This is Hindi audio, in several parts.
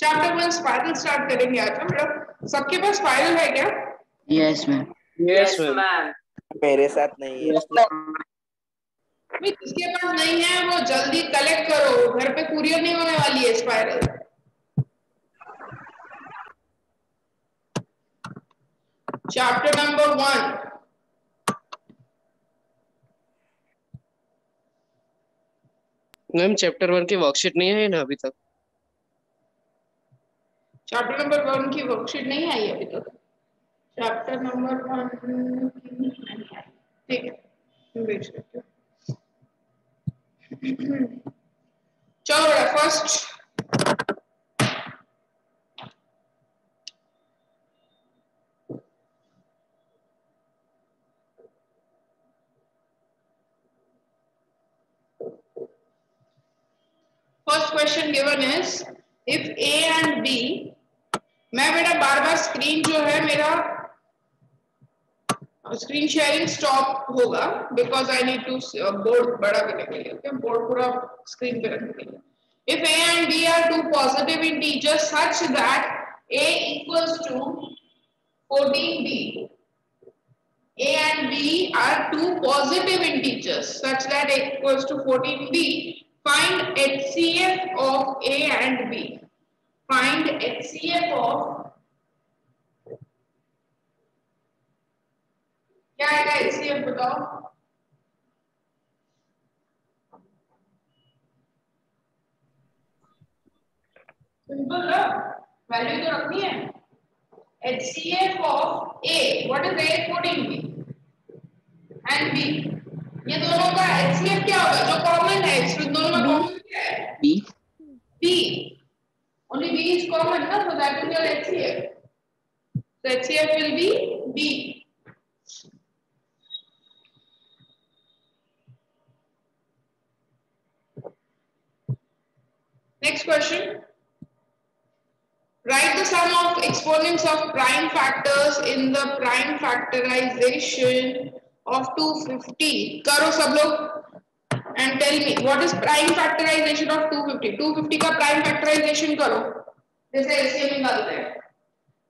चैप्टर 1 स्पाइरल स्टार्ट करेंगे आज हम लोग। सबके पास स्पाइरल है क्या? Yes ma'am. Yes ma'am. मेरे साथ नहीं है। जिसके पास नहीं है वो जल्दी कलेक्ट करो, घर पे कुरियर नहीं होने वाली है spiral. Chapter number 1। Ma'am chapter 1 की वर्कशीट नहीं है ना अभी तक? चैप्टर नंबर 1 की वर्कशीट नहीं आई अभी तक। चैप्टर नंबर 1 नहीं आई, ठीक है भेज देते हो। चलो first question given is if A and B. मैं बेटा बार बार स्क्रीन जो है मेरा स्क्रीन शेयरिंग स्टॉप होगा because I need to board बड़ा करने के लिए। ओके, बोर्ड पूरा स्क्रीन पे रखने के लिए। If A and B are two positive integers such that A equals to 14b. A and B are two positive integers such that A equals to 14b. Find HCF of A and B. Find HCF of क्या आएगा HCF बताओ? सिंपल ना, वैल्यू तो रखनी है। HCF of A, what is A? 14b and B, ये दोनों का HCF क्या होगा जो कॉमन है? इसमें दोनों में कॉमन क्या है? B. B. Only B is common, na? So that is your HCF. So HCF will be B. Next question. Write the sum of exponents of prime factors in the prime factorization of 250. करो सब लोग and tell me what is prime factorization of 250. 250 का prime factorization करो जैसे LCM निकालते हैं।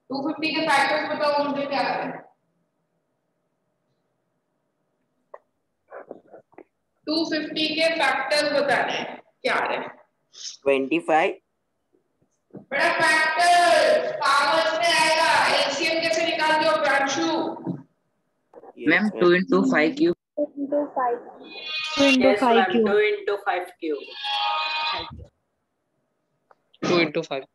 250 के फैक्टर्स बताओ मुझे क्या है? 250 के फैक्टर्स बताने हैं क्या है? 25। बड़ा फैक्टर पावर्स में आएगा। एलसीएम कैसे निकालते हो Pranshu? Ma'am 2 into 5 cube. 2 into 5. 2 into 5 cube. 2 into 5 cube. 2 into 5.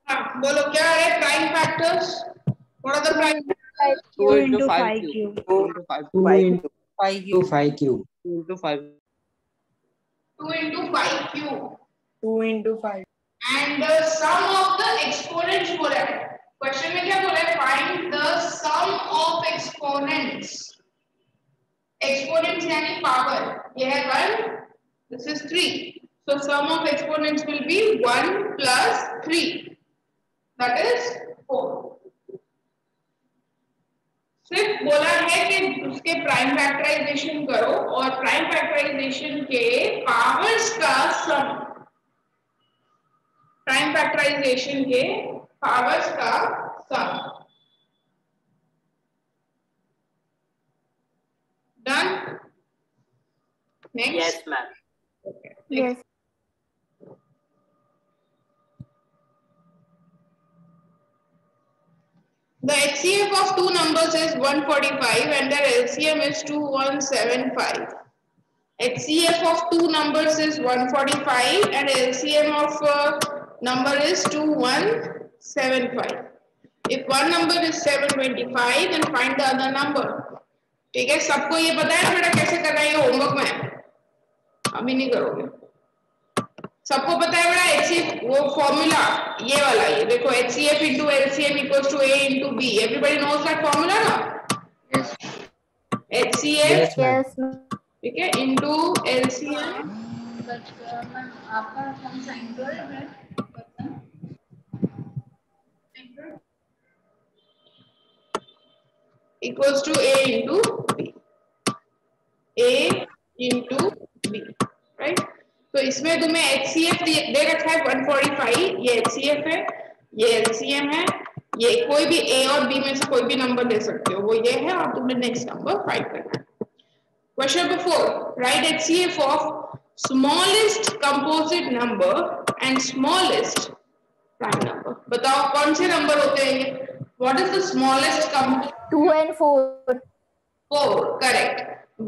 हाँ बोलो क्या है prime factors? What are the prime? 2 into 5 cube. 2 into 5. 2 into 5 cube. 5 cube. 2 into 5. 2 into 5 cube. 2 into 5. And the sum of the exponents बोला है। क्वेश्चन में क्या बोला है? Find the sum of exponents. Exponents यानी पावर। ये है 1, this is 3. So sum of exponents will be 1 plus 3. That is 4. सिर्फ बोला है कि उसके प्राइम फैक्टराइजेशन करो और प्राइम फैक्टराइजेशन के पावर्स का सम, प्राइम फैक्टराइजेशन के पावर्स का sum. Done? Next. Yes ma'am. Okay. Yes. The HCF of two numbers is 145 and their LCM is 2175. HCF of two numbers is 145 and LCM of number is 2175. If one number is 725 then find the other number. ठीक है, सबको ये पता है बेटा कैसे करना है? ये होमवर्क में अभी नहीं करोगे। सबको पता है बेटा HCF वो फॉर्मूला ये वाला, ये देखो HCF into LCM equals to A into B. Everybody knows that formula ना? Yes. HCF Yes. ठीक है into LCM। आपका हम साइन कर रहे हैं equals to A into B. A into B, right? तो इसमें तुम्हें HCF दे रखा है 145, ये HCF है, ये LCM है, ये कोई भी A और B में से कोई भी नंबर ले सकते हो, वो ये है और तुम्हें नेक्स्ट नंबर फाइंड करना है. Question number 4. Write HCF of smallest composite number and smallest prime number. बताओ कौन से नंबर होते हैं ये? What is the smallest composite? 2 and 4. 4, correct.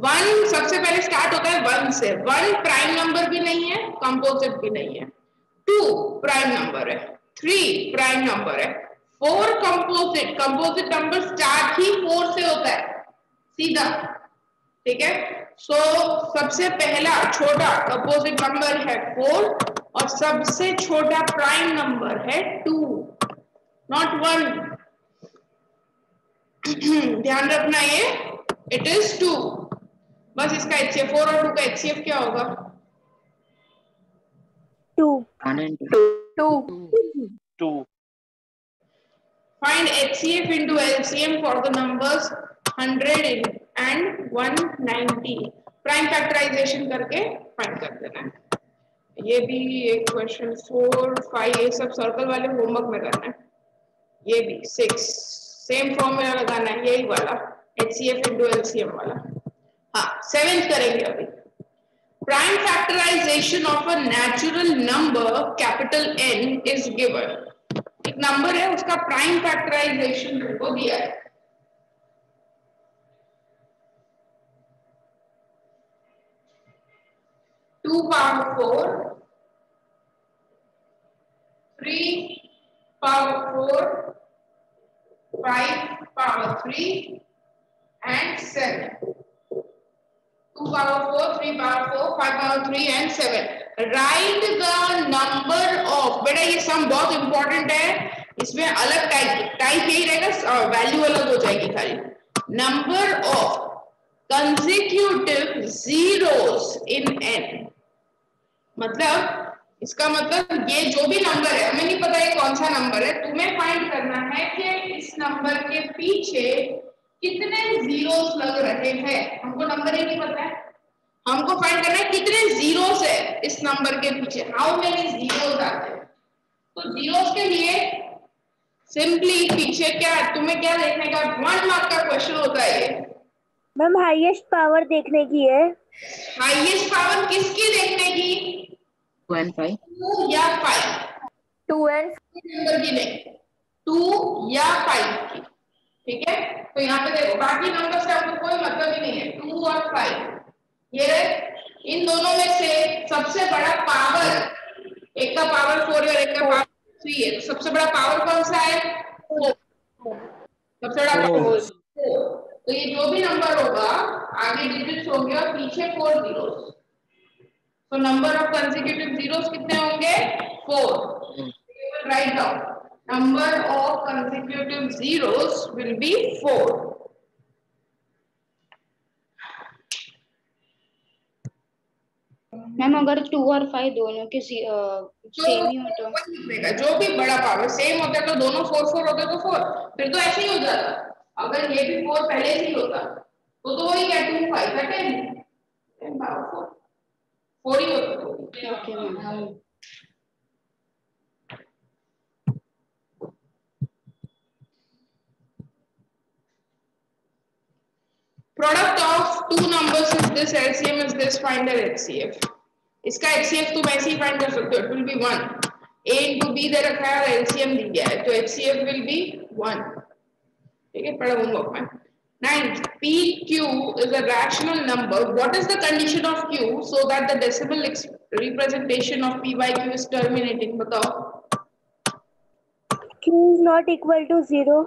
1 सबसे पहले स्टार्ट होता है 1 से. 1 प्राइम नंबर भी नहीं है, कंपोजिट भी नहीं है. 2 प्राइम नंबर है, 3 प्राइम नंबर है, 4 कंपोजिट. कंपोजिट नंबर स्टार्ट ही 4 से होता है सीधा, ठीक है. सो सबसे पहला छोटा कंपोजिट नंबर है 4 और सबसे छोटा प्राइम नंबर है 2, नॉट 1. ध्यान रखना ये, इट इज 2. बस इसका HCF 4 और 2 का HCF क्या होगा? 2. 1 and 2. Find HCF into LCM for the numbers 100 and 190. Prime factorisation करके फाइंड कर देना है. ये भी एक क्वेश्चन 4, 5 ये सब सर्कल वाले होमवर्क में करना है. ये भी 6 सेम फॉर्मूला लगाना है, यही वाला HCF into LCM वाला. हाँ, 7th करेंगे अभी. Prime factorization of a natural number capital N is given. एक नंबर है, उसका प्राइम फैक्टराइजेशन को दिया है. Two power 4, 3 power 4, 5 power 3 and 7. 2 power 4, 3 power 4, 5 power 3 and 7. Write the number of, बेटा ये सम बहुत इंपॉर्टेंट है, इसमें अलग टाइप यही रहेगा, वैल्यू अलग हो जाएगी खाली. Number of consecutive zeros in n. मतलब इसका मतलब ये जो भी नंबर है, हमें नहीं पता ये कौन सा नंबर है, तुम्हें फाइंड करना है कि इस नंबर के पीछे कितने जीरोस लग रहे हैं. हमको नंबर ही नहीं पता है, हमको फाइंड करना है कितने जीरोस है इस नंबर के पीछे, हाउ मेनी जीरोस आते हैं. तो जीरोस के लिए सिंपली पीछे क्या, तुम्हें क्या देखने का, 1 मार्क का क्वेश्चन होता है ये. मैम हाईएस्ट पावर देखने की है. हाईएस्ट पावर किसकी देखने की? 2 and 5. 2 या 5. 2 and नंबर की नहीं, 2 या 5 की, ठीक है. तो यहाँ पे देखो बाकी नंबर से हमको कोई मतलब ही नहीं है. 2 और 5 ये इन दोनों में से सबसे बड़ा पावर, एक का पावर 4 और एक का पावर 3 है. तो सबसे बड़ा पावर कौन सा है? 4. सबसे बड़ा पावर 4. तो ये जो भी नंबर होगा आगे डिजिट्स होंगे और पीछे 4 जीरोस. तो नंबर ऑफ कंसेक्यूटिव जीरोस कितने होंगे? 4. Write down, number of consecutive zeros will be 4. Ma'am अगर 2 और 5 दोनों के सेम ही हो तो जो भी बड़ा पावर सेम होता है तो दोनों 4 होते तो 4, फिर तो ऐसे ही हो जाता. अगर ये भी 4 पहले से ही होता तो वही क्या 2 5 का 10 पावर 4 ही होता. Okay ma'am. Product of 2 numbers is this, LCM is this, find their HCF. इसका HCF तुम ऐसे ही फाइंड कर सकते हो, it will be 1. A into B दे रखा है और LCM दी गया है, तो HCF will be 1. ठीक है, पढ़ा होमवर्क में. 9th, PQ is a rational number. What is the condition of Q so that the decimal representation of P by Q is terminating? बताओ. Q is not equal to 0.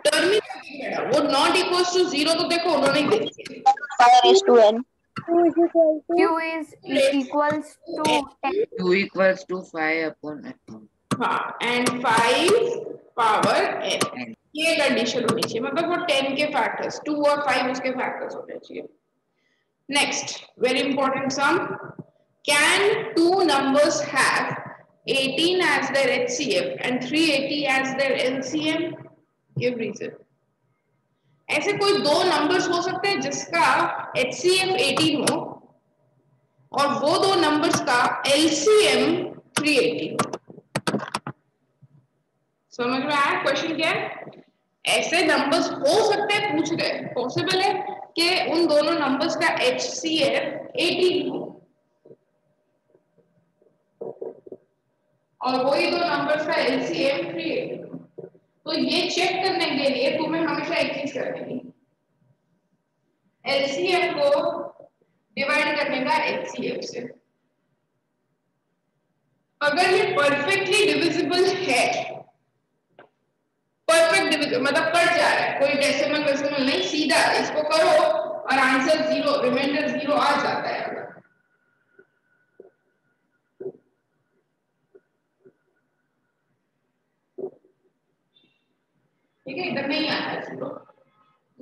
Terminating वो not equals to 0 तो देखो उन्होंने देखी. Power is to n. Q is equals to 10. 2 equals to 5 upon n. हाँ, and 5 power n. ये कंडीशन होनी चाहिए, मतलब वो 10 के फैक्टर्स, 2 और 5 उसके फैक्टर्स होने चाहिए. Next very important sum. Can 2 numbers have 18 as their HCF and 380 as their LCM? Give reason. ऐसे कोई दो नंबर्स हो सकते हैं जिसका HCF 18 हो और वो दो नंबर्स का LCM 380 हो। समझ में आया क्वेश्चन क्या है? ऐसे नंबर्स हो सकते हैं, पूछ रहे हैं, पॉसिबल है कि उन दोनों नंबर्स का HCF 18 हो और वही दो नंबर्स का LCM 380 हो। तो ये चेक करने के लिए तुम्हें हमेशा एक चीज करनी है, LCM को डिवाइड करने का HCF से। अगर ये परफेक्टली डिविजिबल है, परफेक्ट डिविजिबल मतलब कट जा रहा है, कोई डेसिमल वेसिमल नहीं, सीधा इसको करो और आंसर 0, रिमाइंडर 0 आ जाता है। अगर ठीक है, इधर नहीं आया 0,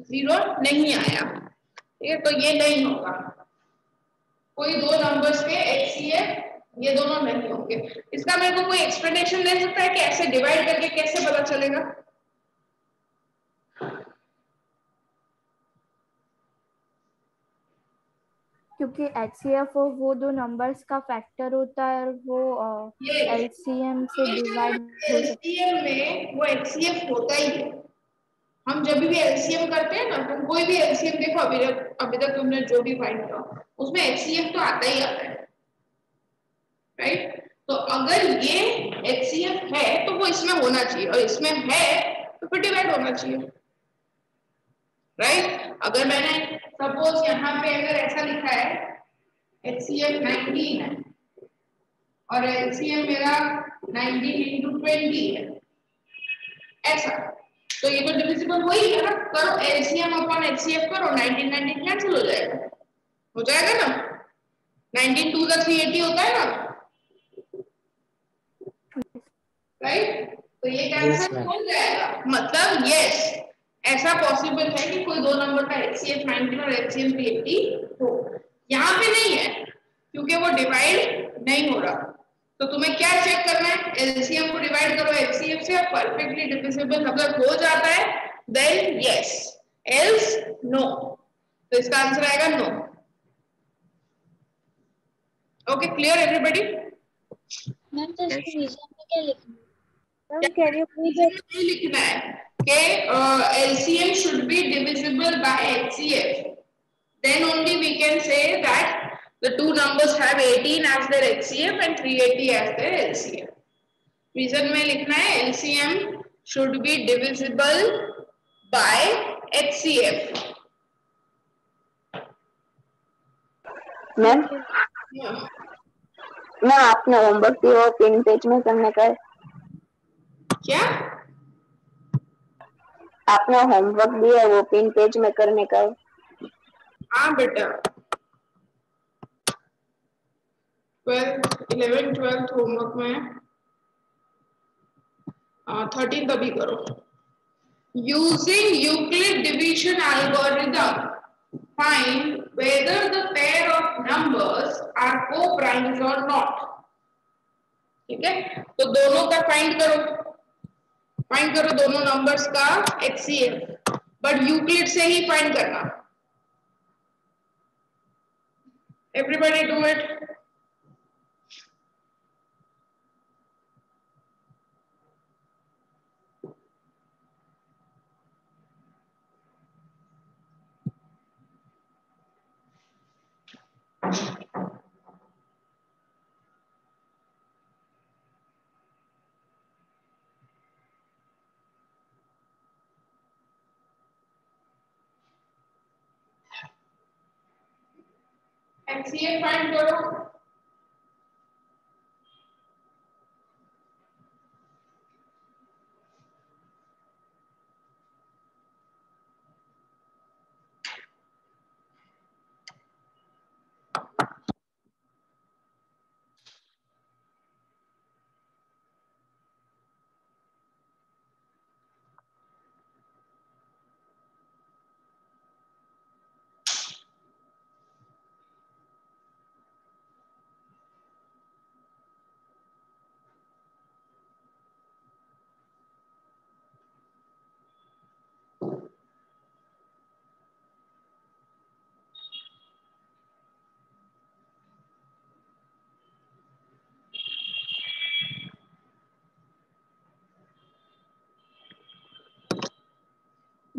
0 नहीं आया, ठीक है, तो ये नहीं होगा। कोई दो नंबर्स के HCF ये दोनों नहीं होंगे। इसका मेरे को कोई एक्सप्लेनेशन दे सकता है कि ऐसे डिवाइड करके कैसे पता चलेगा? क्योंकि HCF वो दो नंबर्स का फैक्टर होता है और वो LCM से डिवाइड हो सकता LCM में वो HCF होता ही है। हम जब भी LCM करते हैं ना, तुम कोई भी LCM देखो, अभी तक तुमने जो भी फाइंड किया उसमें HCF तो आता ही आता है, राइट? तो अगर ये HCF है तो वो इसमें होना चाहिए और इसमें है तो फिर डिवाइड होना चाहिए, राइट? अगर मैंने सपोज यहाँ पे अगर ऐसा लिखा है HCF 19 है और LCM मेरा 19 into 20 है, ऐसा, तो ये तो डिविजिबल हो ही है ना। करो LCM अपॉन HCF करो, 19 19 कैंसिल हो जाएगा ना। 19 2 का 380 होता है ना, राइट? तो ये कैंसिल ma'am. हो जाएगा, मतलब यस, ऐसा पॉसिबल है कि कोई दो नंबर का HCF 19 और HCF 380 हो। यहाँ पे नहीं है क्योंकि वो डिवाइड नहीं हो रहा। तो तुम्हें क्या चेक करना है? LCM को डिवाइड करो HCF से, परफेक्टली डिविजिबल अगर हो जाता है देन यस, एल्स नो। तो इसका आंसर आएगा no. Okay, clear everybody? Ma'am तो इसको रीजन में क्या लिखना है? है। कैन यू प्लीज ये लिखना है कि LCM should be divisible by HCF. Then only we can say that the two numbers have 18 as their HCF and 380 as their LCM. Reason में लिखना है LCM should be divisible by HCF. Ma'am ma'am आपने होमवर्क दिया वो पिन पेज में करने का है। क्या? आपने होमवर्क दिया वो पिन पेज में करने का है। हाँ बेटा, 11 12 होमवर्क में 13 अभी करो। Using Euclid division algorithm, find whether the pair of numbers are co-primes or not. ठीक है, तो दोनों का फाइंड करो दोनों नंबर्स का HCF, बट यूक्लिड से ही फाइंड करना। Everybody do it. HCF find करो।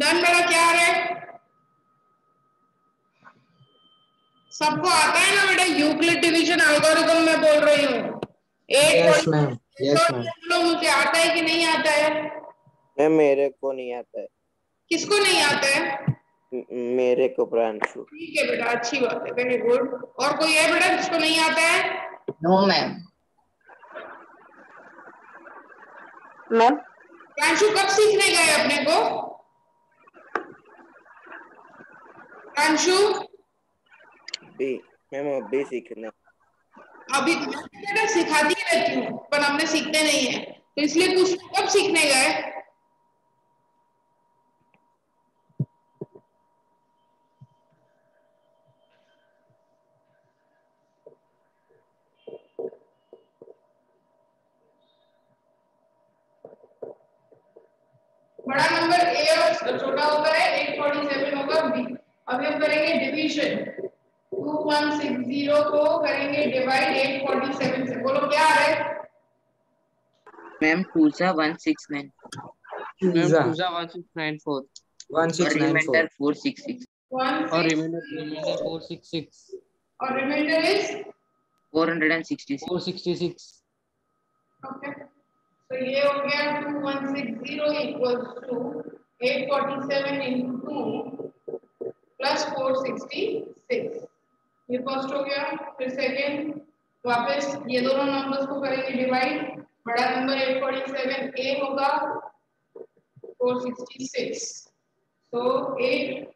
मैम बेटा क्या आ रहा है? सबको आता है ना बेटा यूक्लिड डिवीजन एल्गोरिथम मैं बोल रही हूँ। Yes ma'am, yes ma'am. बोलो मुझे आता है कि नहीं आता है? मैम मेरे को नहीं आता है। किसको नहीं आता है? मेरे को प्रांशु। ठीक है बेटा, अच्छी बात है, वेरी गुड। और कोई है बेटा जिसको नहीं आता है? No ma'am. मैम प्रांशु कब सीखने गए अपने को? प्रांशु मैम अभी सीखना। अभी बेटा सिखाती रहती हूँ पर हमने सीखते नहीं है, तो इसलिए पूछ कब सीखने गए? बड़ा नंबर ए और छोटा होता है 847 होगा बी। अभी हम करेंगे डिवीजन। 2160 को करेंगे डिवाइड 847 से। बोलो क्या आ रहा है? मैम 2 सा 169 मैम Tuza 1694 और 1694 रिमाइंडर 466 और 1 रिमाइंडर 466 और रिमाइंडर इज 466 466। ओके, तो ये हो गया 2160 इक्वल्स टू 847 into 2 प्लस 466। ये फर्स्ट हो गया। फिर सेकेंड, वापस ये दोनों नंबर्स को करेंगे डिवाइड। बड़ा नंबर 847 ए होगा 466, तो 8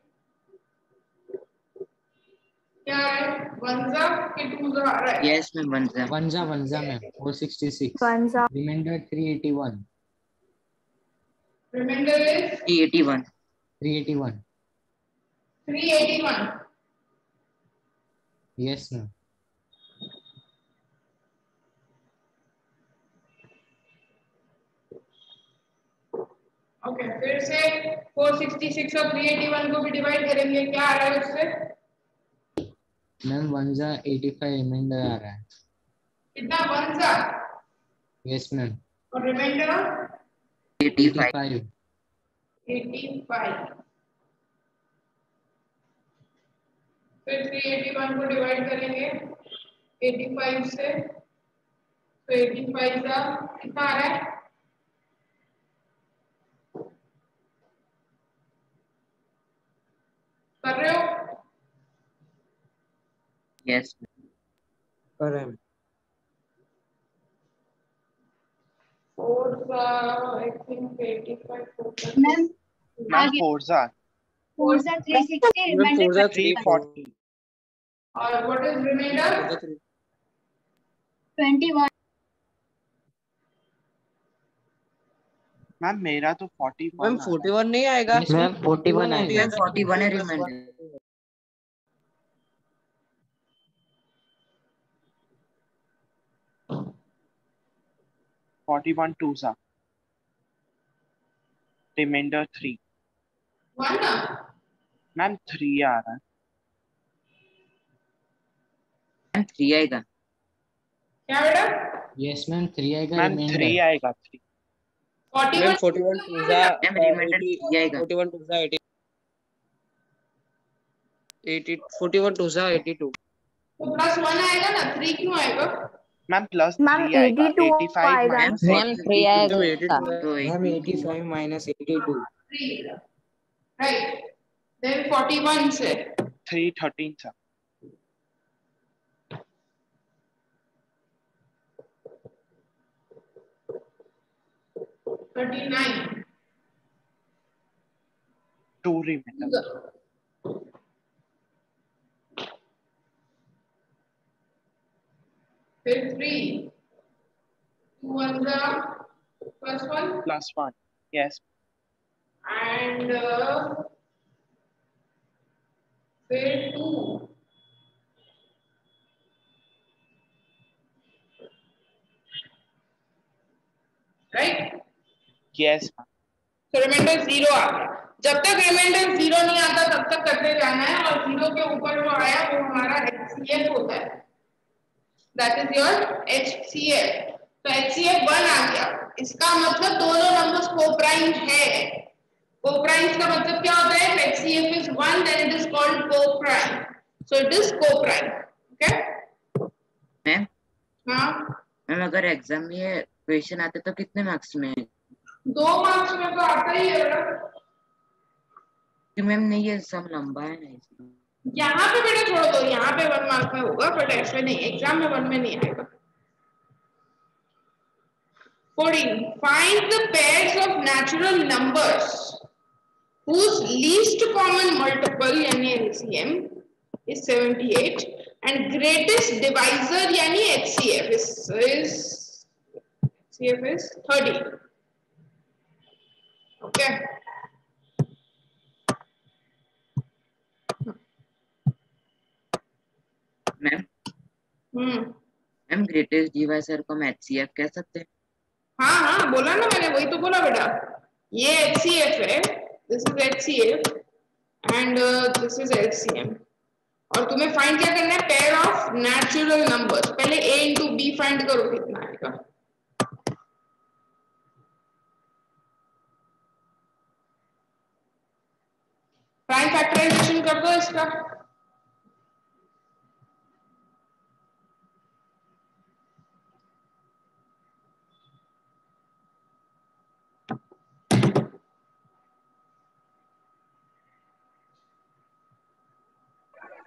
क्या है? वनजा के टूजा आ रहा है? यस मैम 1 सा Vanza ma'am 466। Vanza reminder 381 reminder is 381 381। 381। Yes ma'am. Okay, फिर से 466 और 381 को भी डिवाइड करेंगे। क्या आ रहा है उससे? मैम वंजा 85 रिमाइंडर आ रहा है। कितना? वनजा यस मैम और रिमाइंडर 85 85। फिर 381 को डिवाइड करेंगे 85 से, तो 85 का कितना आ रहा है? कर रहे हो? यस करें। 4 का आई थिंक 85 मैम मैम फोर्जा 360 मैम रिमाइंडर फोर्जा 340 और व्हाट इज रिमाइंडर? 21। मैम मेरा तो 41 मैम 41 नहीं आएगा। मैम 41 आएगा। मैम 41 है रिमाइंडर। 41 2 सा रिमाइंडर 3। 1 ना? मैम 3 आ रहा है। मैम 3 आएगा। क्या बेटा? यस मैम 3 आएगा मैम 3 रिमाइंडर। आएगा 3। 41 मैम 41 टूजा मैम रिमाइंडर 3 आएगा। 41 टूजा 80 80 41 टूजा 82। तो प्लस 1 आएगा ना? 3 क्यों आएगा? मैम प्लस मैम 3 आएगा। 82 85 आएगा। माइनस मैम 3 आएगा। तो मैम 85 माइनस 82। 3 राइट। देन 41 से 313 सा 39 2 रिमाइंडर। फिर 3 2 1 जा +1 प्लस 1 यस and फिर 2 राइट। यस तो रिमाइंडर 0 आ गया। जब तक रिमाइंडर 0 नहीं आता तब तक करते जाना है, और 0 के ऊपर जो आया वो हमारा HCF होता है, दैट इज योर HCF। तो HCF 1 आ गया, इसका मतलब दोनों नंबर्स को प्राइम है। कोप्राइम्स का मतलब क्या होता है? If HCF is 1 then it is called coprime. So it is coprime. Okay? Ma'am हाँ, मैम अगर एग्जाम में ये क्वेश्चन आते तो कितने मार्क्स में? 2 मार्क्स में तो आता ही है कि मैम नहीं ये सम लंबा है ना इसलिए। यहाँ पे बेटा छोड़ दो, यहाँ पे 1 मार्क में होगा, बट ऐसे नहीं, एग्जाम में 1 में नहीं आएगा। 14. Find the pairs of natural numbers whose least common multiple यानी LCM is 78 and greatest divisor यानी HCF is 30. Okay. Ma'am ma'am greatest divisor को हम HCF कह सकते हैं? हाँ हाँ बोला ना मैंने, वही तो बोला बेटा, ये HCF है, this is HCF and this is LCM, और तुम्हें फाइंड क्या करना है? Pair of natural numbers. पहले A इंटू बी फाइंड करो कितना आएगा। प्राइम फैक्टराइजेशन कर दो इसका।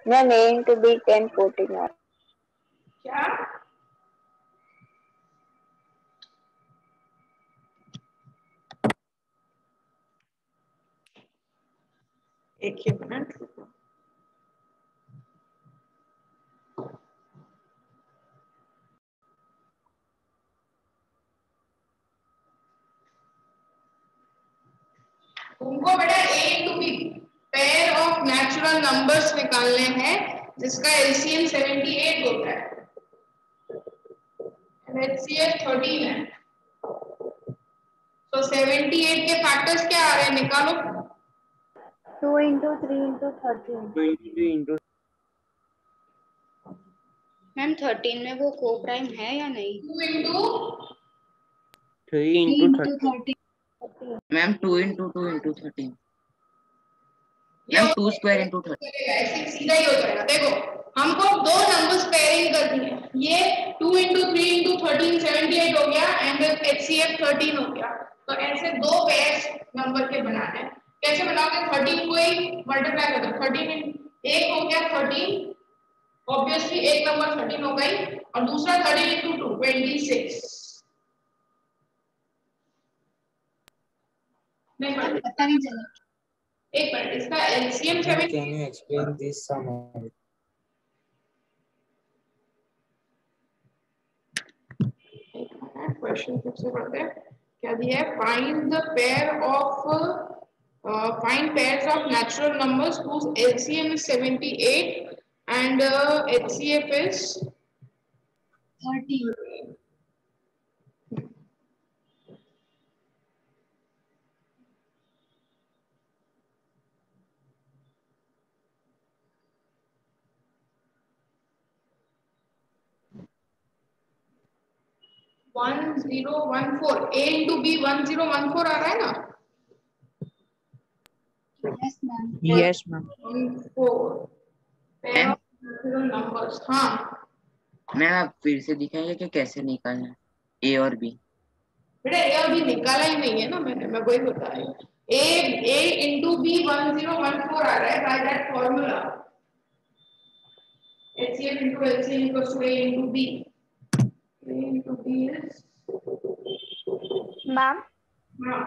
मैम A into B 10 14 क्या? एक ही मिनट रुको। तुमको बेटा A into B pair of natural numbers निकालने हैं जिसका LCM 78 होता है, HCF 13 है। तो 78 के फैक्टर्स क्या आ रहे हैं? निकालो। 2 into 3 into 13. मैम 13 में वो कोप्राइम है या नहीं? 2 into 3 into 30. Ma'am 2 into 2 into 13 ma'am 2 square into 30 ऐसे सीधा ही हो जाएगा। देखो हमको दो नंबर्स पेयरिंग करनी है, ये 2 into 3 into 13 78 हो गया एंड HCF 13 हो गया। तो ऐसे दो पेयर्स नंबर के बनाने हैं। कैसे बनाओगे? 13 को ही मल्टीप्लाई कर दो, 13 एक हो गया 13, ऑब्वियसली एक नंबर 13 हो गई, और दूसरा 13 into 2 26। नहीं पता नहीं चला। एक मिनट, इसका LCM 7। Can you explain this sum? Question फिर से पढ़ते हैं। क्या दिया है? Find the pair of find pairs of natural numbers whose LCM is 78 and HCF is 30. One zero one four A into B 1014 आ रहा है ना? Yes, ma'am. 14 नंबर्स। हाँ मैम आप फिर से दिखाएंगे कि कैसे निकालना है A और B? बेटा A और B निकाला ही नहीं है ना मैंने, मैं वही बता रही हूँ। A इंटू बी 1014 आ रहा है by that formula, HCF into LCM equals to A into B. A into B is ma'am हाँ।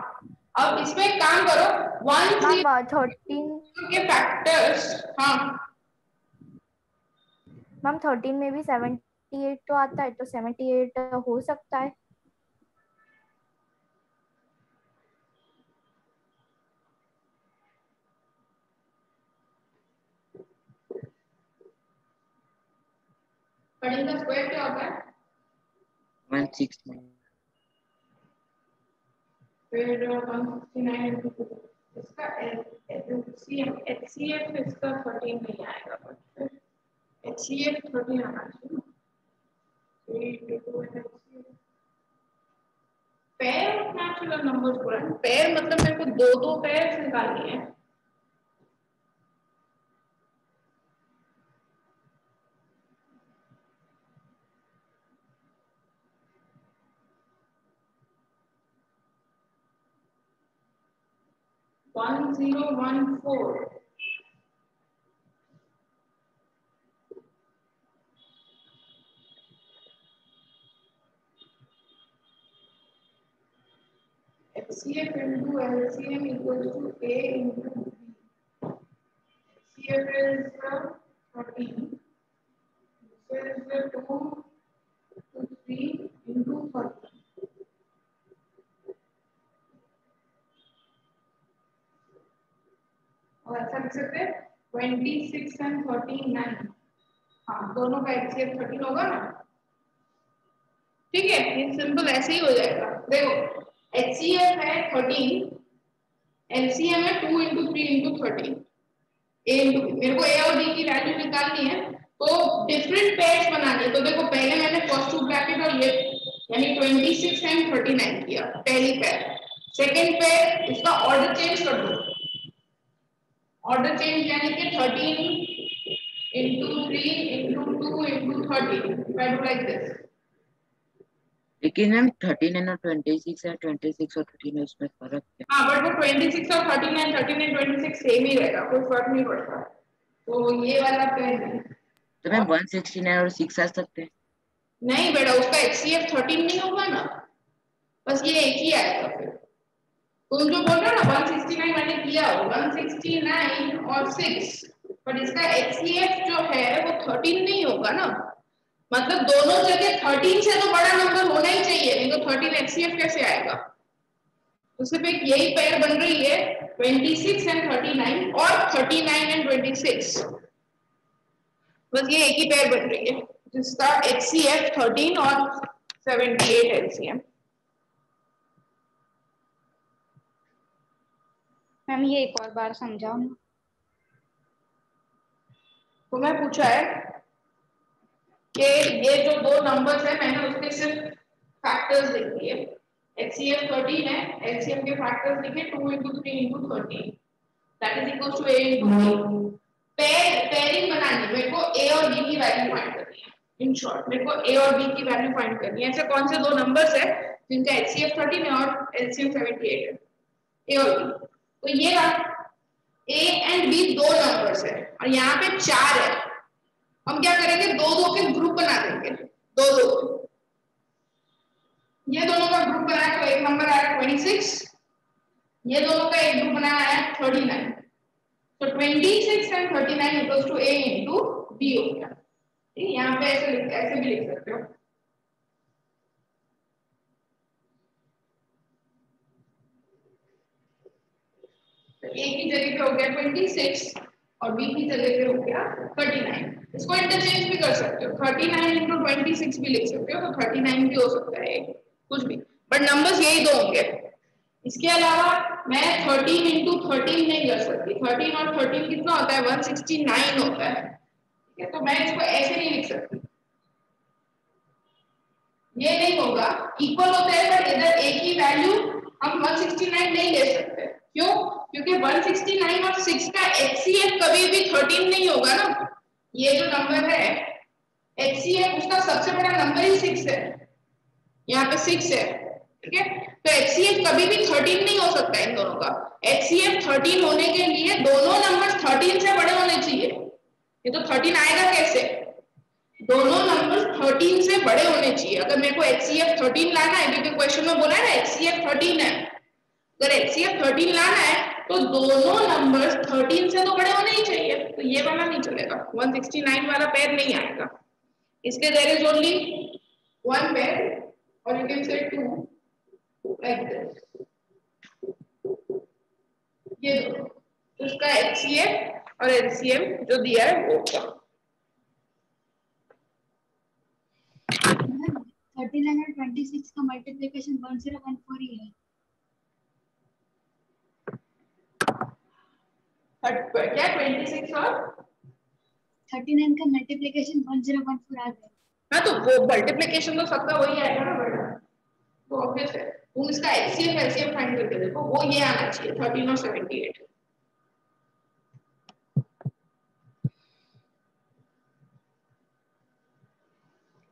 अब इसमें एक काम करो, 13 के फैक्टर्स। हाँ मैम 13 में भी 78 तो आता है, तो 78 हो सकता है। कटिंग का स्क्वायर क्या होता है? 169 फिर 169 into 2, इसका HCF इसका 13 नहीं आएगा, बट HCF 13 आना चाहिए। 3 into 2 and HCF pair of natural numbers बोला है। पेयर मतलब मेरे को दो दो पेयर निकालनी है। One 0 1 4 HCF into LCM equals to A into B. HCF is 13. This is 2 to 3 into 13. और ऐसा लिख सकते हैं 26 and 39. हाँ दोनों का HCF 13 होगा ना। ठीक है, ये सिंपल ऐसे ही हो जाएगा। देखो HCF है 13, LCM है 2 into 3 into 13. A into B, मेरे को A और B की वैल्यू निकालनी है तो डिफरेंट पेयर्स बनानी है। तो देखो पहले मैंने फर्स्ट टू ब्रैकेट और ये यानी 26 एंड 39 किया पहली पेयर। सेकंड पेयर इसका ऑर्डर चेंज कर दो, ऑर्डर चेंज यानी कि 13 into 3 into 2 into 13. If I do like this. लेकिन हम 13 और 26 है, 26 और 13 है, उसमें फर्क है। हाँ बट वो 26 और 39 13 और 26 सेम ही रहेगा, कोई फर्क नहीं पड़ता। तो ये वाला पेयर नहीं। तो मैं 169 और 6 आ सकते हैं। नहीं बेटा, उसका HCF 13 नहीं होगा ना, बस ये एक ही आएगा। फिर तुम जो बोल रहे हो ना 169 मैंने किया 169 और 6, पर इसका HCF जो है वो 13 नहीं होगा ना। मतलब दोनों जगह 13 से तो बड़ा नंबर होना ही चाहिए, नहीं तो 13 HCF कैसे आएगा। तो सिर्फ एक यही पेयर बन रही है 26 एंड 39 और 39 एंड 26, बस ये एक ही पेयर बन रही है जिसका HCF 13 और 78 LCM। मैम ये एक और बार समझाओ ना। तो मैं पूछा है कि ये जो दो नंबर्स है मैंने उसके सिर्फ फैक्टर्स लिख दिए। HCF 13 है, LCM के फैक्टर्स लिखे 2 into 3 into 13 that is equals to A into B। Pairing बनानी है, मेरे को A और B की वैल्यू फाइंड करनी है। इन शॉर्ट मेरे को A और B की वैल्यू फाइंड करनी है। ऐसे कौन से दो नंबर्स है जिनका HCF 13 है और LCM 78 है, A और B। तो ये A एंड B दो नंबर्स है और यहाँ पे 4 है। हम क्या करेंगे, दो दो के ग्रुप बना देंगे, दो दो। ये दोनों का ग्रुप बनाया तो एक नंबर आया 26, ये दोनों का एक ग्रुप बनाया है 39। तो 26 and 39 equals to A into B हो गया। ठीक, यहाँ पे ऐसे भी लिख सकते हो। तो A की जगह पे हो गया 26 और B की जगह पे हो गया 39। इसको इंटरचेंज भी कर सकते हो, 39 into 26 भी लिख सकते हो, तो 39 भी हो सकता है कुछ भी, बट नंबर्स यही दो होंगे। इसके अलावा मैं 13 into 13 नहीं कर सकती। 13 और 13 कितना होता है, 169 होता है। ठीक है, तो मैं इसको ऐसे नहीं लिख सकती, ये नहीं होगा। इक्वल होते हैं पर इधर A की वैल्यू हम 169 नहीं ले सकते। क्यों? क्योंकि 169 और 6 का HCF कभी भी 13 नहीं होगा ना। ये जो नंबर है HCF उसका सबसे बड़ा नंबर ही 6 है, यहाँ पे 6 है। ठीक है, तो HCF कभी भी 13 नहीं हो सकता इन दोनों का। HCF 13 होने के लिए दोनों नंबर्स 13 से बड़े होने चाहिए। ये तो 13 आएगा कैसे, दोनों नंबर्स 13 से बड़े होने चाहिए। अगर मेरे को HCF 13 लाना है, क्योंकि क्वेश्चन में बोला है ना HCF 13 है, अगर HCF 13 लाना है तो दोनों नंबर्स 13 से तो बड़े होने ही चाहिए। तो ये वाला नहीं चलेगा, 169 वाला पेयर नहीं आएगा। इसलिए there is only one pair और you can say two like this. ये दो, तो इसका HCF और LCM जो दिया है वो क्या 39 और 26 का मल्टीप्लिकेशन 1014 ही है। क्या 26 और 39 का मल्टीप्लिकेशन 1014 आ गया। हाँ, तो वो मल्टीप्लिकेशन तो सबका वही आएगा ना बेटा, तो ऑब्वियस है तुम इसका HCF LCM फाइंड करके देखो, वो ये आना चाहिए 13 और 78।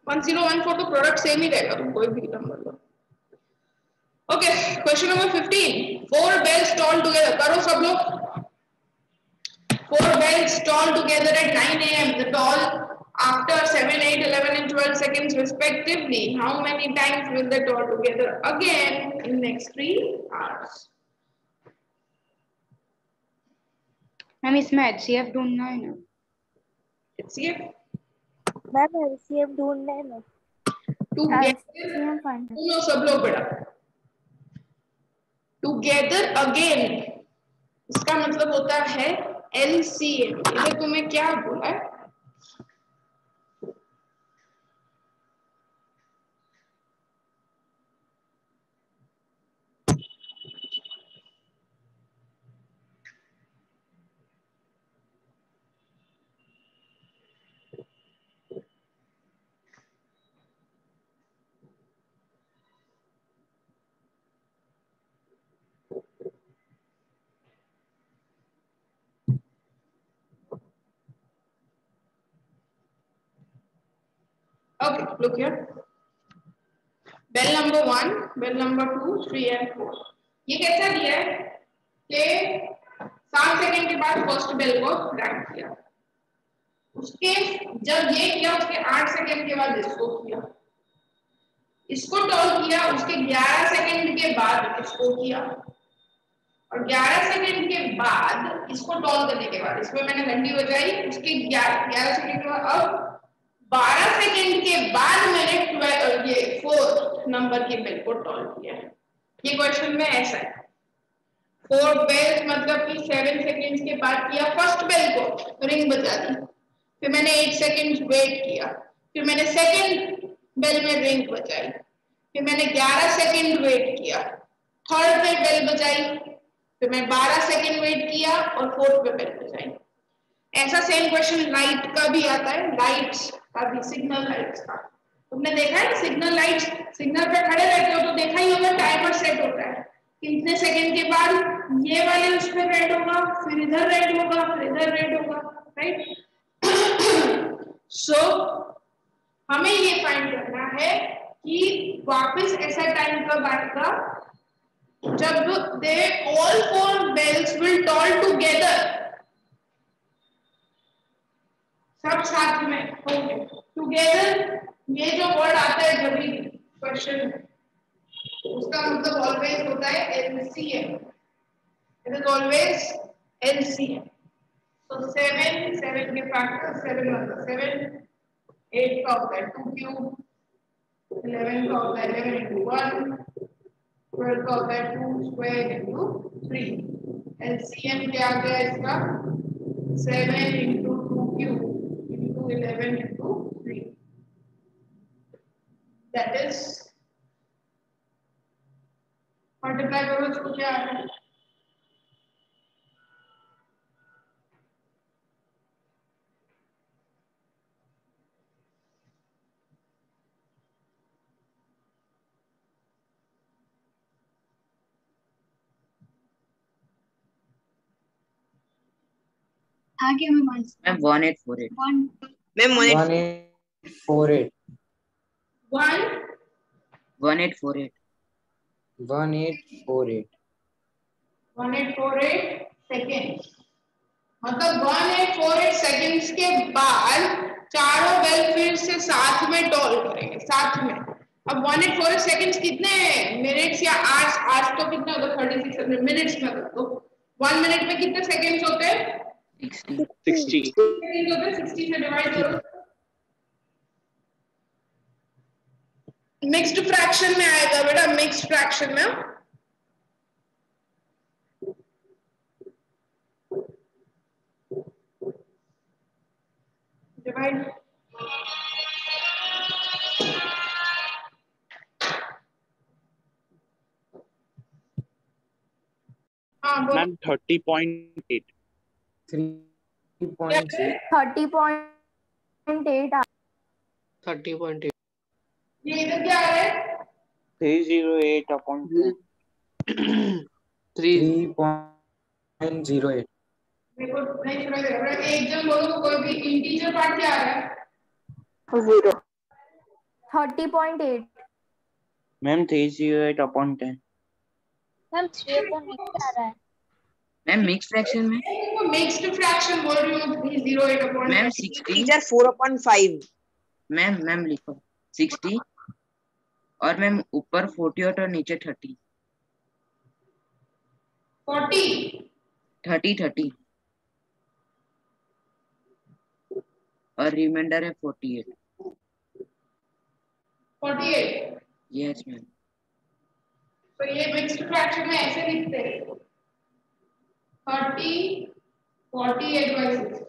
1014 तो प्रोडक्ट सेम ही रहेगा, तुम कोई भी नंबर लो। Okay, question number 15, 4 bells toll together, करो सब लोग। 4 bells toll together at 9 AM. The toll after 7, 8, 11 and 12 seconds respectively. How many times will they toll together again in next 3 hours? Ma'am इसमें HCF ढूंढना है ना। HCF मैम LCM ढूंढना है ना। LCM फाइंड सुनो सब लोग बेटा, टुगेदर अगेन इसका मतलब होता है LCM। इधर तुम्हें क्या बोला है? Okay, look here. Bell number 1, bell number 2, 3 and 4. ये कैसा दिया है कि 7 सेकंड के बाद फर्स्ट बेल को रैंक किया, उसके जब ये किया उसके 8 सेकंड के बाद इसको किया, इसको टॉल किया, उसके 11 सेकंड के बाद इसको किया, और 11 सेकंड के बाद इसको टॉल करने के बाद इसमें मैंने घंटी बजाई, उसके 11 सेकंड के बाद अब 12 सेकंड के बाद मैंने 12 ये 4 नंबर के बेल को टॉल किया है। ये क्वेश्चन में ऐसा है, 4 बेल्स मतलब कि 7 सेकंड्स के बाद किया फर्स्ट बेल को, रिंग बजा दी, फिर मैंने 8 सेकंड्स वेट किया, फिर मैंने सेकंड बेल में रिंग बजाई, फिर मैंने 11 सेकंड वेट किया, थर्ड पे बेल बजाई, फिर मैं 12 सेकंड वेट किया और फोर्थ पे बेल बजाई। ऐसा सेम क्वेश्चन लाइट का भी आता है, लाइट्स का भी, सिग्नल लाइट्स का। तुमने देखा है सिग्नल लाइट्स, सिग्नल पे खड़े रहते हो तो देखा ही होगा टाइमर सेट होता है, कितने सेकंड के बाद ये वाले उस पे रेड होगा, फिर इधर रेड होगा, फिर इधर रेड होगा, राइट। सो हमें ये फाइंड करना है कि वापस ऐसा टाइम कब आएगा जब they all 4 bells will toll together, सब साथ में होंगे टुगेदर। ये जो वर्ड आता है जब भी क्वेश्चन में, उसका मतलब ऑलवेज होता है LCM, it is always LCM। तो 7 के फैक्टर 7 मतलब 7, 8 का होता है 2 क्यूब, 11 का होता है 11 into 1, 12 का होता है 2 square into 3। LCM क्या आ गया इसका 7 into 2 cube 11 into 3, that is multiply करो इसको क्या आ रहा है, आगे में 1848 मैम 1848 1848 1848 सेकेंड्स, मतलब 1848 सेकेंड्स के बाद चारों बेल फिर से साथ में टॉल करेंगे, साथ में। अब 1848 सेकेंड्स कितने मिनट्स या आवर्स, आवर्स तो कितने होते हैं 3600 मिनट्स में, तो 1 मिनट में कितने सेकेंड्स होते हैं 60 सेकेंड्स होते हैं, 60 से डिवाइड करो। मिक्स्ड फ्रैक्शन में आएगा बेटा, मिक्स्ड फ्रैक्शन में डिवाइड, हाँ बोलो। मैम 30.8 3.6 30.8 30.8 ये इधर क्या आ रहा है 308 upon 10. 3.08. देखो नहीं सुना दे रहा है। एक जन बोलो कोई भी इंटीजर पार्ट क्या आ रहा है? 0. 30.8. Ma'am 308 upon 10. मैम 3/8 आ रहा है. मैम मिक्स फ्रैक्शन में मिक्स्ड फ्रैक्शन बोल रही हूँ 308 अपॉन मैम 60 टीचर 4/5. मैम लिखो 60 और मैम ऊपर 48 और नीचे 30 30 और रिमाइंडर है 48 यस मैम। तो ये मिक्स्ड फ्रैक्शन में ऐसे लिखते हैं 30 48/6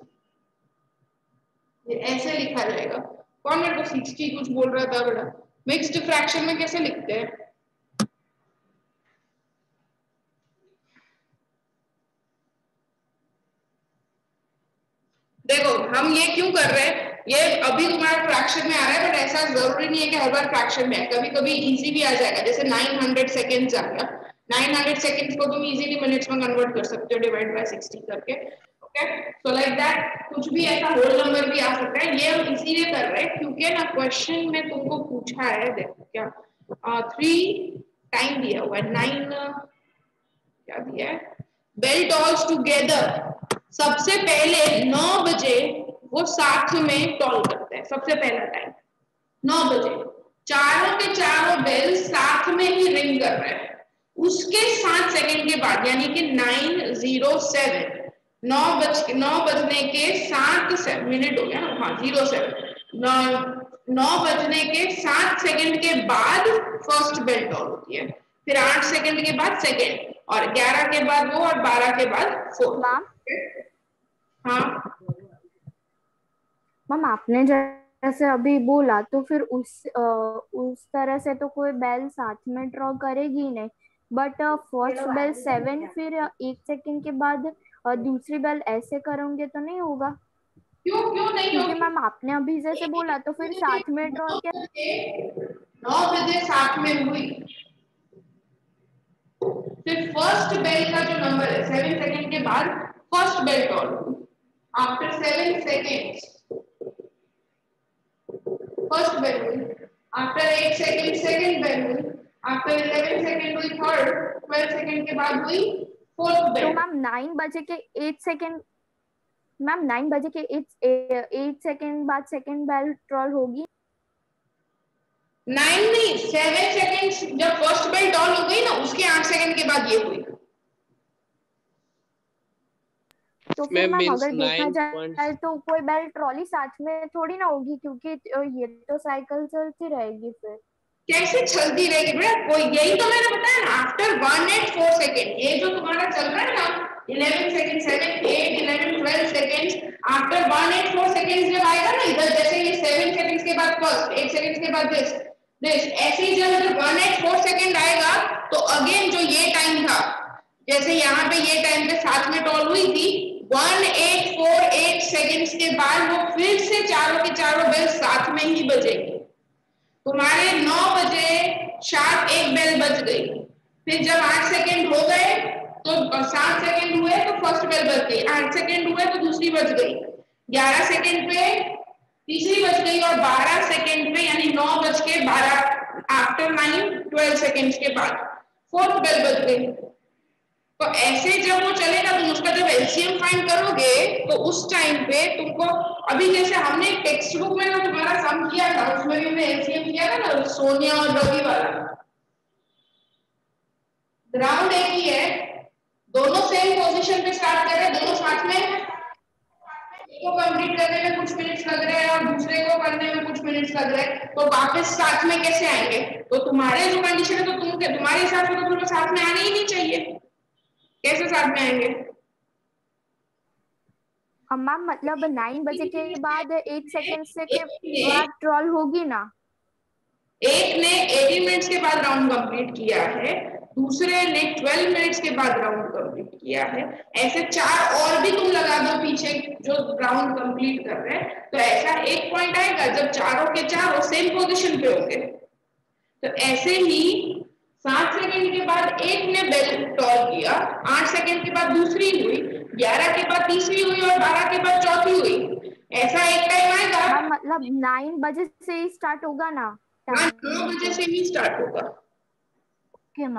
ये ऐसे लिखा जाएगा। कौन मेरे को 60 कुछ बोल रहा था बेटा? मिक्स्ड फ्रैक्शन में कैसे लिखते हैं? देखो हम ये क्यों कर रहे हैं, ये अभी तुम्हारा फ्रैक्शन में आ रहा है बट ऐसा जरूरी नहीं है कि हर बार फ्रैक्शन में है, कभी कभी इजी भी आ जाएगा। जैसे 900 सेकेंड्स आ गया, 900 सेकेंड्स को तुम इजीली मिनट्स में कन्वर्ट कर सकते हो डिवाइड बाय 60 करके। ओके सो लाइक दैट कुछ भी ऐसा होल नंबर भी आ सकता है। ये हम इसीलिए कर रहे हैं क्योंकि ना क्वेश्चन में तुमको पूछा है, देखो क्या 3 टाइम दिया हुआ है, 9 क्या दिया है, बेल टॉल्स टुगेदर। सबसे पहले 9 बजे वो साथ में टॉल करते हैं, सबसे पहला टाइम 9 बजे चारों के चारों बेल साथ में ही रिंग कर रहे हैं। उसके 7 सेकंड के बाद यानी कि 9:07 9 बजने के 7 मिनट हो गया ना, हाँ 07 9 बजने के 7 सेकंड के बाद फर्स्ट बेल टॉल होती है, फिर 8 सेकंड के बाद सेकंड और 11 के बाद वो और 12 के बाद फोर्थ। हाँ मैम आपने जैसे अभी बोला तो फिर उस तरह से तो कोई बेल साथ में ड्रॉ करेगी ही नहीं, बट फर्स्ट बेल 7 फिर 1 सेकंड के बाद दूसरी बेल ऐसे करोगे तो नहीं होगा? क्यों नहीं क्योंकि होगी? मैम आपने अभी जैसे बोला तो फिर साथ में ड्रॉ क्या 9 बजे साथ में हुई, फिर फर्स्ट बेल का जो नंबर है 7 सेकंड के बाद first bell toll after 7 seconds first bell हुई, आफ्टर 8 सेकंड सेकंड बेल हुई, आफ्टर 11 सेकंड हुई थर्ड, 12 सेकंड के बाद हुई फोर्थ बेल। तो मैम 9 बजे के 8 सेकंड मैम 9 बजे के 8 सेकंड बाद सेकंड बेल टॉल होगी? 9 नहीं 7 सेकंड्स जब फर्स्ट बेल टॉल हो गई ना उसके 8 सेकंड के बाद ये हुई। तो फिर मैम अगर देखा जाए तो कोई बेल ट्रॉली साथ में थोड़ी ना होगी, क्योंकि ये तो साइकिल चलती रहेगी। फिर कैसे चलती रहेगी बेटा? कोई यही तो मैंने बताया ना, आफ्टर 184 सेकंड ये जो तुम्हारा चल रहा है ना 11 सेकंड 7 8 11 12 सेकंड्स, आफ्टर 184 सेकंड्स जब आएगा ना इधर, जैसे ये 7 सेकंड्स के बाद फर्स्ट 8 सेकंड्स के बाद दिस ऐसे ही जब 184 सेकंड आएगा तो अगेन जो ये टाइम था, जैसे यहाँ पे ये टाइम पे साथ में टॉल हुई थी 1848 सेकंड्स के बाद वो फिर से चारों के चारों बेल साथ में ही बजेगी। तुम्हारे 9 बजे शार्प एक बेल बज गई, फिर जब 8 सेकंड हो गए तो 7 सेकंड हुए तो फर्स्ट बेल बज गई, 8 सेकंड हुए तो दूसरी बज गई, 11 सेकंड पे तीसरी बज गई और 12 सेकंड पे यानी 9:12 आफ्टर 9 12 सेकंड्स के बाद फोर्थ बेल बज गई। तो ऐसे जब वो चलेगा तुम उसका जब एलसीएम फाइंड करोगे तो उस टाइम पे तुमको, अभी जैसे हमने टेक्स्ट बुक में ना तुम्हारा सम किया था उसमें भी मैं एलसीएम किया था ना सोनिया और रवि वाला, ग्राउंड एक ही है, दोनों सेम पोजीशन पे स्टार्ट कर रहे हैं, दोनों साथ में, एक को कंप्लीट करने में कुछ मिनट्स लग रहे हैं और दूसरे को करने में कुछ मिनट्स लग रहे हैं, तो वापस साथ में कैसे आएंगे? तो तुम्हारे जो कंडीशन है तो तुम्हारे हिसाब से तो तुम्हें साथ में आने ही नहीं चाहिए, कैसे साथ में आएंगे? मैम मतलब 9 बजे के बाद 8 सेकंड से के बाद ट्रॉल होगी ना? एक ने 18 मिनट्स के बाद राउंड कंप्लीट किया है, दूसरे ने 12 मिनट्स के बाद राउंड कंप्लीट किया है, ऐसे 4 और भी तुम लगा दो पीछे जो राउंड कंप्लीट कर रहे हैं, तो ऐसा एक पॉइंट आएगा जब चारों के चारों सेम पोजीशन पे होंगे। तो ऐसे ही 7 सेकंड के बाद एक ने बेल टॉल किया, 8 सेकंड के बाद दूसरी हुई, 11 के बाद तीसरी हुई और 12 के बाद चौथी हुई। ऐसा एक टाइम आएगा। हाँ, मतलब 9 बजे से ही स्टार्ट होगा ना? 9 बजे से ही स्टार्ट होगा। Okay ma'am.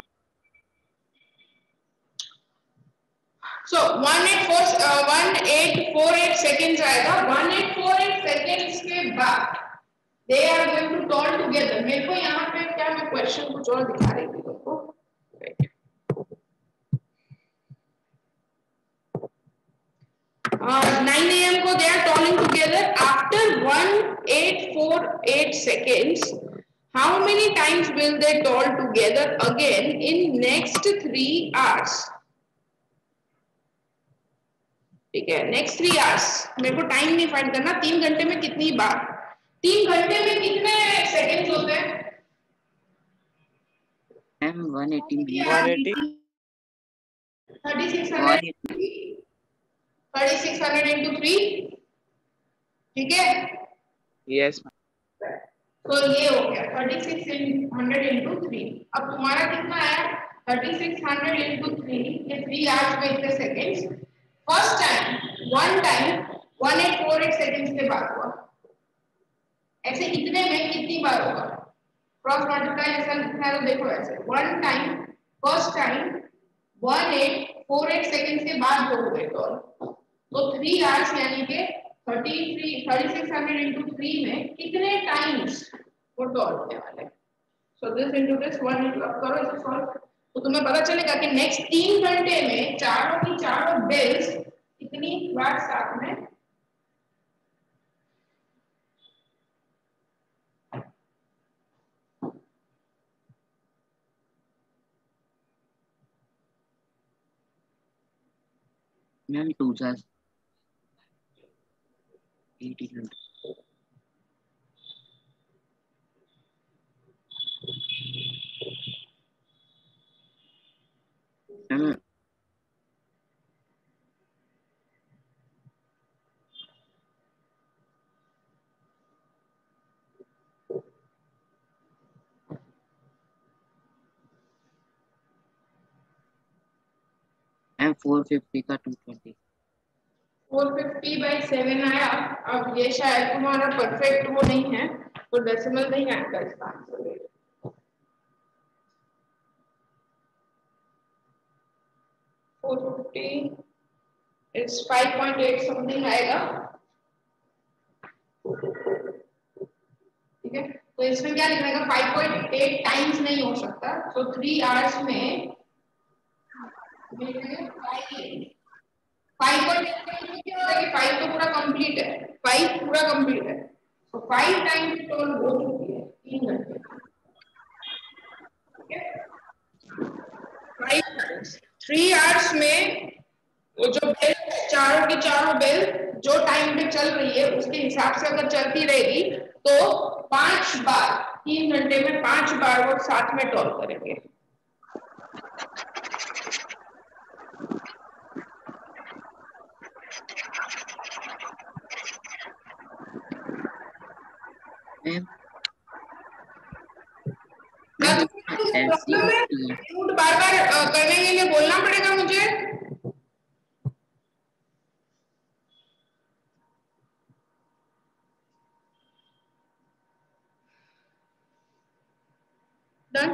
So 1848 सेकेंड्स आएगा। 1848 सेकेंड्स के बाद they are going to toll together। मेरे को यहाँ पे क्या, मैं क्वेश्चन कुछ और दिखा रही थी तुमको। 9 AM को they are tolling together after 1848 seconds। How many times will they toll together again in next 3 hours? ठीक है, नेक्स्ट 3 आवर्स। मेरे को टाइम नहीं फाइंड करना, 3 घंटे में कितनी बार, 3 घंटे में कितने सेकंड्स होते हैं? 180 3600 into 3। ठीक है, यस तो ये हो गया 3600 into 3। अब तुम्हारा कितना आया? 3600 into 3 ये 3 आवर्स में इतने सेकंड्स। फर्स्ट टाइम 1848 सेकंड्स के बाद हुआ। ऐसे इतने में कितनी बार होगा? क्रॉस मल्टीप्लाई लिखना है तो देखो ऐसे, one time first time 1848 seconds के बाद हो गए तो 3 आवर्स यानी कि 3600 into 3 में कितने टाइम्स वो टॉल होने वाले। So this into this 1 into, अब करो इसे सॉल्व तो तुम्हें पता चलेगा कि नेक्स्ट 3 घंटे में चारों की चारों बेल्स कितनी बार साथ में मैम 1800 मैम मैम 450 का 220 450/7 आया। अब ये शायद तुम्हारा परफेक्ट वो नहीं है तो डेसिमल नहीं आएगा इसका आंसर। 450 इट्स 5.8 समथिंग आएगा। ठीक है, तो इसमें क्या लिखना है? 5.8 टाइम्स नहीं हो सकता, तो 3 आवर्स में 5 तो पूरा कंप्लीट है, 5 पूरा कंप्लीट है, तो 5 टाइम्स टोल हो चुकी है 3 घंटे। ठीक है, 5 टाइम्स 3 आवर्स में वो जो बेल, चारों की चारों बेल जो टाइम पे चल रही है उसके हिसाब से अगर चलती रहेगी तो 5 बार 3 घंटे में 5 बार वो साथ में टॉल करेंगे। बार बार करने के लिए बोलना पड़ेगा मुझे। डन।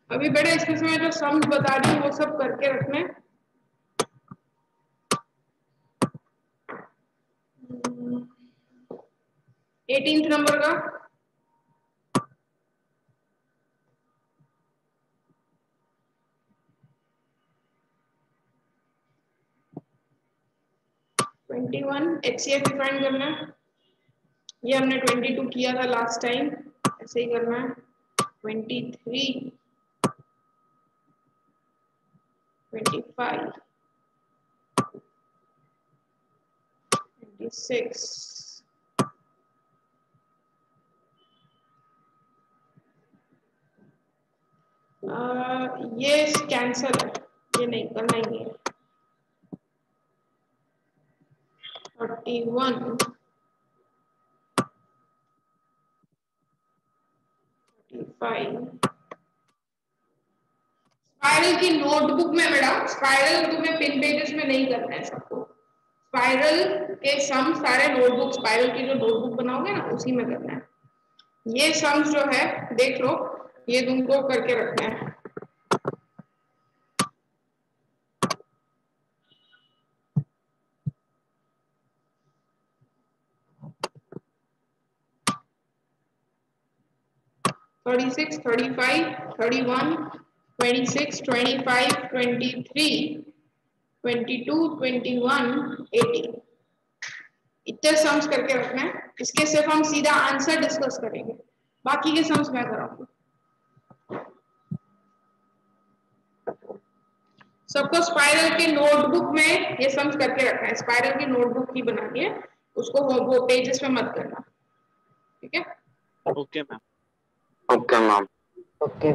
अभी बड़े इसके समय जो सम्स बता रही हूँ वो सब करके रखना। 18th नंबर का HCF डिफाइन करना है। ये हमने 22 किया था लास्ट टाइम, ऐसे ही करना है। 23, 25, 26, ये कैंसल है, ये नहीं करना ही है। 31, स्पाइरल की नोटबुक में बेटा, स्पाइरल तुम्हें पिन पेजेस में नहीं करना है सबको, स्पाइरल के सम सारे नोटबुक, स्पाइरल की जो नोटबुक बनाओगे ना उसी में करना है। ये सम्स जो है देख लो, ये तुमको करके रखना है। थर्टी सिक्स, 35, 31, 26, 25, 23, 22, 21, 18, इतने सम्स करके रखना है। इसके सिर्फ हम सीधा आंसर डिस्कस करेंगे, बाकी के सम्स मैं कराऊंगी। सबको स्पाइरल के नोटबुक में ये सम्स करके रखना है, स्पाइरल की नोटबुक ही बना के, उसको वो पेजेस में मत करना, ठीक है? Okay ma'am. Okay ma'am. Okay.